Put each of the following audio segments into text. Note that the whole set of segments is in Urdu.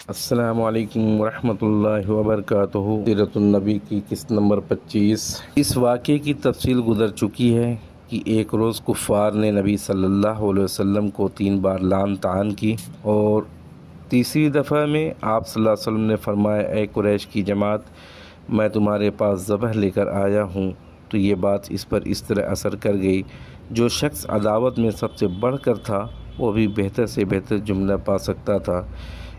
السلام علیکم ورحمۃ اللہ وبرکاتہ۔ سیرت النبی کی قسط نمبر 25۔ اس واقعے کی تفصیل گزر چکی ہے کہ ایک روز کفار نے نبی صلی اللہ علیہ وسلم کو 3 بار لعن طعن کی، اور تیسری دفعہ میں آپ صلی اللہ علیہ وسلم نے فرمایا، اے قریش کی جماعت، میں تمہارے پاس ذبح لے کر آیا ہوں۔ تو یہ بات اس پر اس طرح اثر کر گئی، جو شخص عداوت میں سب سے بڑھ کر تھا وہ بھی بہتر سے بہتر جملہ پا سکتا تھا۔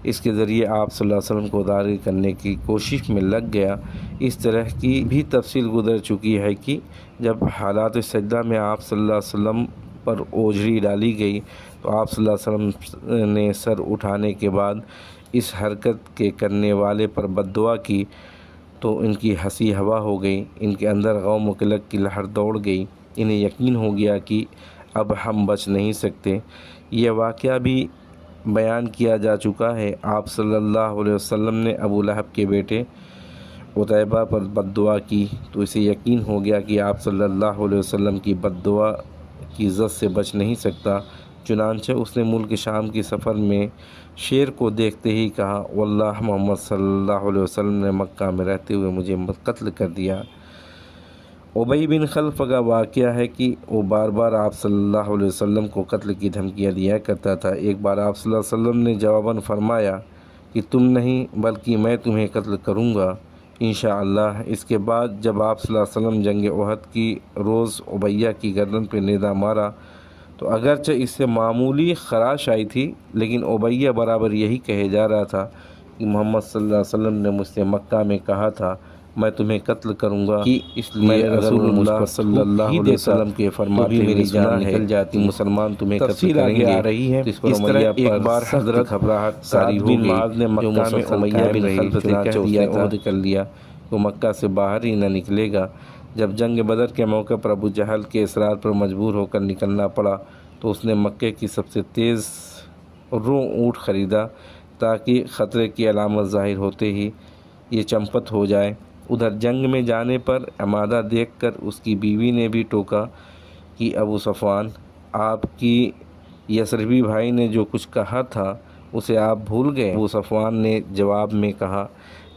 اس کے ذریعے آپ صلی اللہ علیہ وسلم کو راضی کرنے کی کوشش میں لگ گیا۔ اس طرح کی بھی تفصیل گزر چکی ہے کہ جب حالات سجدہ میں آپ صلی اللہ علیہ وسلم پر اوجری ڈالی گئی تو آپ صلی اللہ علیہ وسلم نے سر اٹھانے کے بعد اس حرکت کے کرنے والے پر بد دعا کی تو ان کی ہنسی ہوا ہو گئی، ان کے اندر غم و قلق کی لہر دوڑ گئی، انہیں یقین ہو گیا کہ اب ہم بچ نہیں سکتے۔ یہ واقعہ بھی بیان کیا جا چکا ہے۔ آپ صلی اللہ علیہ وسلم نے ابو لہب کے بیٹے عتیبہ پر بد دعا کی تو اسے یقین ہو گیا کہ آپ صلی اللہ علیہ وسلم کی بد دعا کی زد سے بچ نہیں سکتا، چنانچہ اس نے ملک شام کی سفر میں شیر کو دیکھتے ہی کہا، واللہ محمد صلی اللہ علیہ وسلم نے مکہ میں رہتے ہوئے مجھے قتل کر دیا۔ ابی بن خلف کا واقعہ ہے کہ وہ بار بار آپ صلی اللہ علیہ وسلم کو قتل کی دھمکیاں دیا کرتا تھا۔ ایک بار آپ صلی اللہ علیہ وسلم نے جواباً فرمایا کہ تم نہیں بلکہ میں تمہیں قتل کروں گا انشاءاللہ۔ اس کے بعد جب آپ صلی اللہ علیہ وسلم جنگ احد کی روز امیہ کی گردن پہ نیزہ مارا تو اگرچہ اس سے معمولی خراش آئی تھی، لیکن امیہ برابر یہی کہے جا رہا تھا کہ محمد صلی اللہ علیہ وسلم نے مجھ سے مکہ میں کہا تھا میں تمہیں قتل کروں گا، کہ اس لیے رسول اللہ صلی اللہ علیہ وسلم کے فرماتے میری جان نکل جاتی، مسلمان تمہیں قتل کریں گے۔ آ رہی ہے اس طرح ایک بار حضرت گھبراہٹ ساری ہو گئی، نے مکہ میں امیہ بن خلف سے کہہ دیا، عہد کر لیا وہ مکہ سے باہر ہی نہ نکلے گا۔ جب جنگ بدر کے موقع پر ابو جہل کے اصرار پر مجبور ہو کر نکلنا پڑا تو اس نے مکے کی سب سے تیز رو اونٹ خریدا تاکہ خطرے کی علامت ظاہر ہوتے ہی یہ چمپت ہو جائے۔ ادھر جنگ میں جانے پر عمادہ دیکھ کر اس کی بیوی نے بھی ٹوکا کہ ابو صفوان، آپ کی یثربی بھائی نے جو کچھ کہا تھا اسے آپ بھول گئے؟ ابو صفوان نے جواب میں کہا،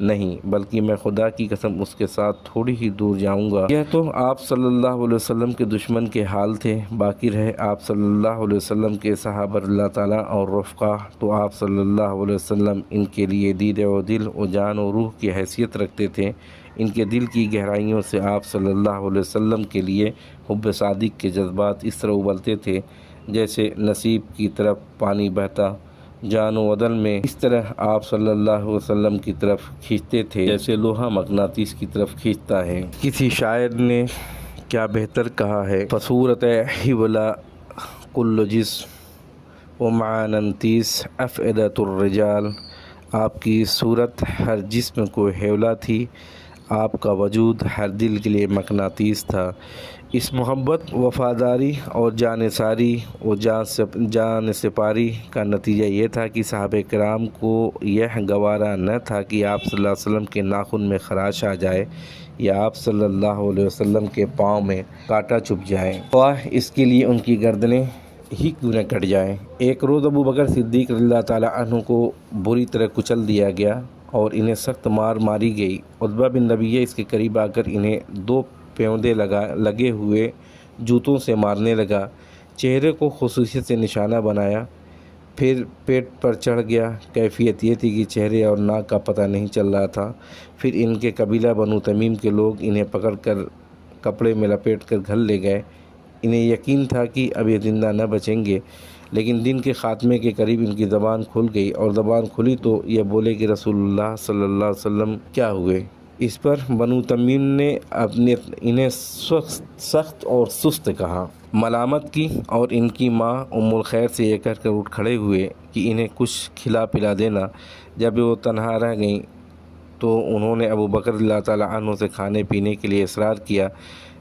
نہیں، بلکہ میں خدا کی قسم اس کے ساتھ تھوڑی ہی دور جاؤں گا۔ یہ تو آپ صلی اللہ علیہ وسلم کے دشمن کے حال تھے، باقی رہے آپ صلی اللہ علیہ وسلم کے صحابہ اللہ تعالیٰ اور رفقا، تو آپ صلی اللہ علیہ وسلم ان کے لیے دید و دل و جان و روح کی حیثیت رکھتے تھے۔ ان کے دل کی گہرائیوں سے آپ صلی اللہ علیہ وسلم کے لیے حب صادق کے جذبات اس طرح ابلتے تھے جیسے نصیب کی طرف پانی بہتا جان و عدل میں، اس طرح آپ صلی اللہ علیہ وسلم کی طرف کھینچتے تھے جیسے لوہا مغناطیس کی طرف کھینچتا ہے۔ کسی شاعر نے کیا بہتر کہا ہے، فصورت حبلا کل جسم ومعننتیس افئدۃ الرجال، آپ کی صورت ہر جسم کو حیولہ تھی، آپ کا وجود ہر دل کے لیے مقناطیس تھا۔ اس محبت، وفاداری اور جانثاری و جان سپاری کا نتیجہ یہ تھا کہ صحابہ کرام کو یہ گوارا نہ تھا کہ آپ صلی اللہ علیہ وسلم کے ناخن میں خراش آ جائے یا آپ صلی اللہ علیہ وسلم کے پاؤں میں کانٹا چبھ جائے، خواہ اس کے لیے ان کی گردنیں ہی کیوں نہ کٹ جائیں۔ ایک روز ابو بکر صدیق رضی اللہ تعالیٰ عنہ کو بری طرح کچل دیا گیا اور انہیں سخت مار ماری گئی۔ عتبہ بن ربیعہ اس کے قریب آ کر انہیں 2 پیوندے لگے ہوئے جوتوں سے مارنے لگا، چہرے کو خصوصیت سے نشانہ بنایا، پھر پیٹ پر چڑھ گیا۔ کیفیت یہ تھی کہ چہرے اور ناک کا پتہ نہیں چل رہا تھا۔ پھر ان کے قبیلہ بنو تمیم کے لوگ انہیں پکڑ کر کپڑے میں لپیٹ کر گھر لے گئے۔ انہیں یقین تھا کہ اب یہ زندہ نہ بچیں گے، لیکن دن کے خاتمے کے قریب ان کی زبان کھل گئی، اور زبان کھلی تو یہ بولے کہ رسول اللہ صلی اللہ علیہ وسلم کیا ہوئے؟ اس پر بنو تمیم نے انہیں سخت اور سست کہا، ملامت کی، اور ان کی ماں ام الخیر سے یہ کہہ کر اٹھ کھڑے ہوئے کہ انہیں کچھ کھلا پلا دینا۔ جب وہ تنہا رہ گئیں تو انہوں نے ابو بکر اللہ تعالیٰ عنہ سے کھانے پینے کے لیے اصرار کیا،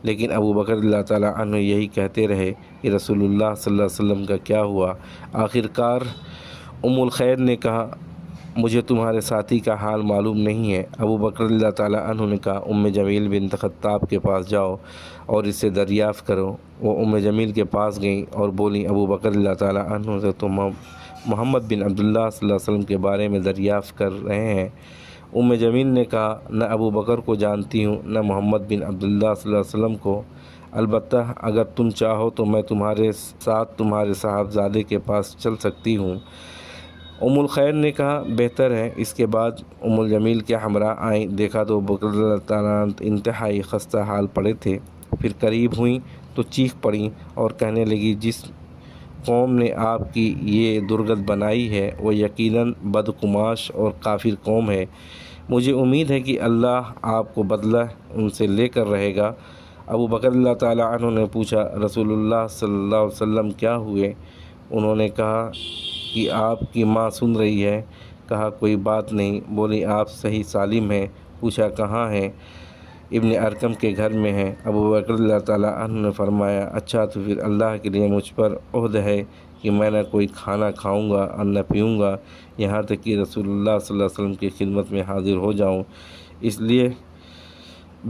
لیکن ابو بکر اللہ تعالیٰ عنہ یہی کہتے رہے کہ رسول اللہ صلی اللہ علیہ وسلم کا کیا ہوا؟ آخر کار ام الخیر نے کہا، مجھے تمہارے ساتھی کا حال معلوم نہیں ہے۔ ابو بکر اللہ تعالیٰ عنہ نے کہا، ام جمیل بنت خطاب کے پاس جاؤ اور اس سے دریافت کرو۔ وہ ام جمیل کے پاس گئیں اور بولیں، ابو بکر اللہ تعالیٰ عنہ سے تو محمد بن عبداللہ صلی اللہ علیہ وسلم کے بارے میں دریافت کر رہے ہیں۔ جمیل نے کہا نہ ابو بکر کو جانتی ہوں نہ محمد بن عبداللہ صلی اللہ علیہ وسلم کو، البتہ اگر تم چاہو تو میں تمہارے ساتھ تمہارے صاحبزادے کے پاس چل سکتی ہوں۔ الخیر نے کہا بہتر ہے۔ اس کے بعد جمیل کے ہمراہ آئیں، دیکھا تو ابو بکر رضی اللہ تعالیٰ عنہ انتہائی خستہ حال پڑے تھے۔ پھر قریب ہوئیں تو چیخ پڑیں اور کہنے لگی جس قوم نے آپ کی یہ درگت بنائی ہے وہ یقیناً بدقماش اور کافر قوم ہے۔ مجھے امید ہے کہ اللہ آپ کو بدلہ ان سے لے کر رہے گا۔ ابو بکر اللہ تعالیٰ عنہ نے پوچھا رسول اللہ صلی اللہ علیہ وسلم کیا ہوئے؟ انہوں نے کہا کہ آپ کی ماں سن رہی ہے۔ کہا کوئی بات نہیں۔ بولی آپ صحیح سالم ہیں؟ پوچھا کہاں ہیں؟ ابن ارقم کے گھر میں ہیں۔ ابو بکر اللہ تعالیٰ عنہ نے فرمایا اچھا تو پھر اللہ کے لیے مجھ پر عہد ہے کہ میں نہ کوئی کھانا کھاؤں گا اور نہ پیوں گا یہاں تک کہ رسول اللہ صلی اللہ علیہ وسلم کی خدمت میں حاضر ہو جاؤں۔ اس لیے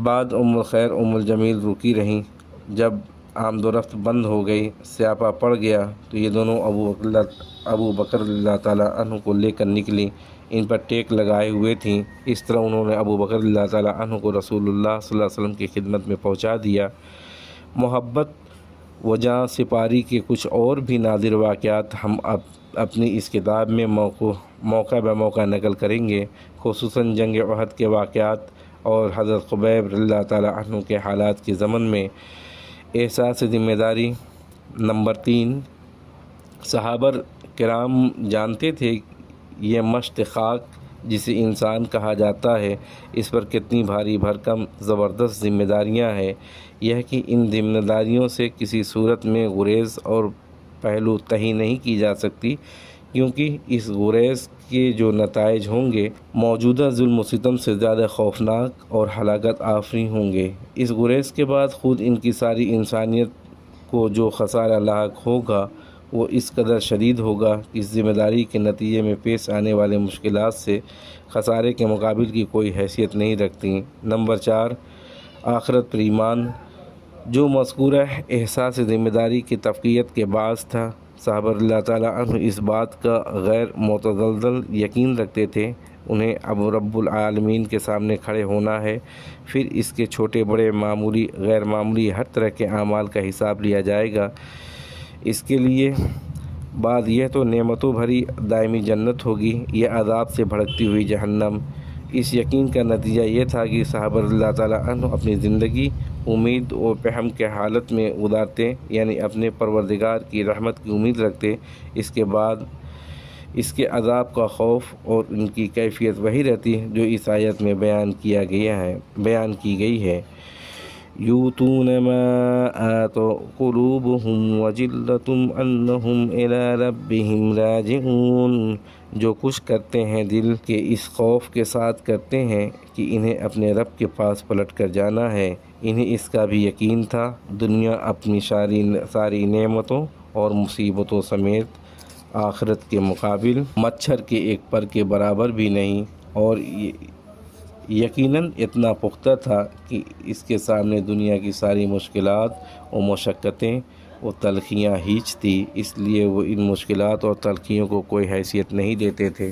بعد الخیر جمیل رکی رہیں۔ جب آمد و رفت بند ہو گئی، سیاپا پڑ گیا تو یہ دونوں ابو بکر اللہ تعالیٰ عنہ کو لے کر نکلی۔ ان پر ٹیک لگائے ہوئے تھیں۔ اس طرح انہوں نے ابو بکر اللہ تعالیٰ عنہ کو رسول اللہ صلی اللہ علیہ وسلم کی خدمت میں پہنچا دیا۔ محبت و جاں سپاری کے کچھ اور بھی نادر واقعات ہم اپنی اس کتاب میں موقع بہ موقع نقل کریں گے، خصوصاً جنگ احد کے واقعات اور حضرت خبیب رضی اللہ تعالیٰ عنہ کے حالات کے ضمن میں۔ احساس ذمہ داری نمبر 3، صحابہ کرام جانتے تھے یہ مشت خاک جسے انسان کہا جاتا ہے اس پر کتنی بھاری بھرکم زبردست ذمہ داریاں ہیں۔ یہ کہ ان ذمہ داریوں سے کسی صورت میں گریز اور پہلو تہی نہیں کی جا سکتی، کیونکہ اس گریز کے جو نتائج ہوں گے موجودہ ظلم و ستم سے زیادہ خوفناک اور ہلاکت آفریں ہوں گے۔ اس گریز کے بعد خود ان کی ساری انسانیت کو جو خسارہ لاحق ہوگا وہ اس قدر شدید ہوگا کہ اس ذمہ داری کے نتیجے میں پیش آنے والے مشکلات سے خسارے کے مقابل کی کوئی حیثیت نہیں رکھتی۔ نمبر 4، آخرت پر ایمان۔ جو مذکورہ احساس ذمہ داری کی تفقیت کے باعث تھا، صحابہ اللہ تعالیٰ عنہ اس بات کا غیر متزلزل یقین رکھتے تھے انہیں اب رب العالمین کے سامنے کھڑے ہونا ہے، پھر اس کے چھوٹے بڑے معمولی غیر معمولی ہر طرح کے اعمال کا حساب لیا جائے گا۔ اس کے لیے بعد یہ تو نعمتوں بھری دائمی جنت ہوگی یا عذاب سے بھڑکتی ہوئی جہنم۔ اس یقین کا نتیجہ یہ تھا کہ صحابہ رضی اللہ تعالیٰ عنہ اپنی زندگی امید و پہم کے حالت میں گزارتے، یعنی اپنے پروردگار کی رحمت کی امید رکھتے۔ اس کے بعد اس کے عذاب کا خوف اور ان کی کیفیت وہی رہتی جو اس آیت میں بیان کی گئی ہے۔ یؤتون ما آتوا قلوبهم وجلة انہم الی ربہم راجعون۔ جو کچھ کرتے ہیں دل کے اس خوف کے ساتھ کرتے ہیں کہ انہیں اپنے رب کے پاس پلٹ کر جانا ہے۔ انہیں اس کا بھی یقین تھا دنیا اپنی ساری نعمتوں اور مصیبتوں سمیت آخرت کے مقابل مچھر کے ایک پر کے برابر بھی نہیں، اور یقیناً اتنا پختہ تھا کہ اس کے سامنے دنیا کی ساری مشکلات و مشقتیں و تلخیاں ہیچ تھی، اس لیے وہ ان مشکلات اور تلخیوں کو کوئی حیثیت نہیں دیتے تھے۔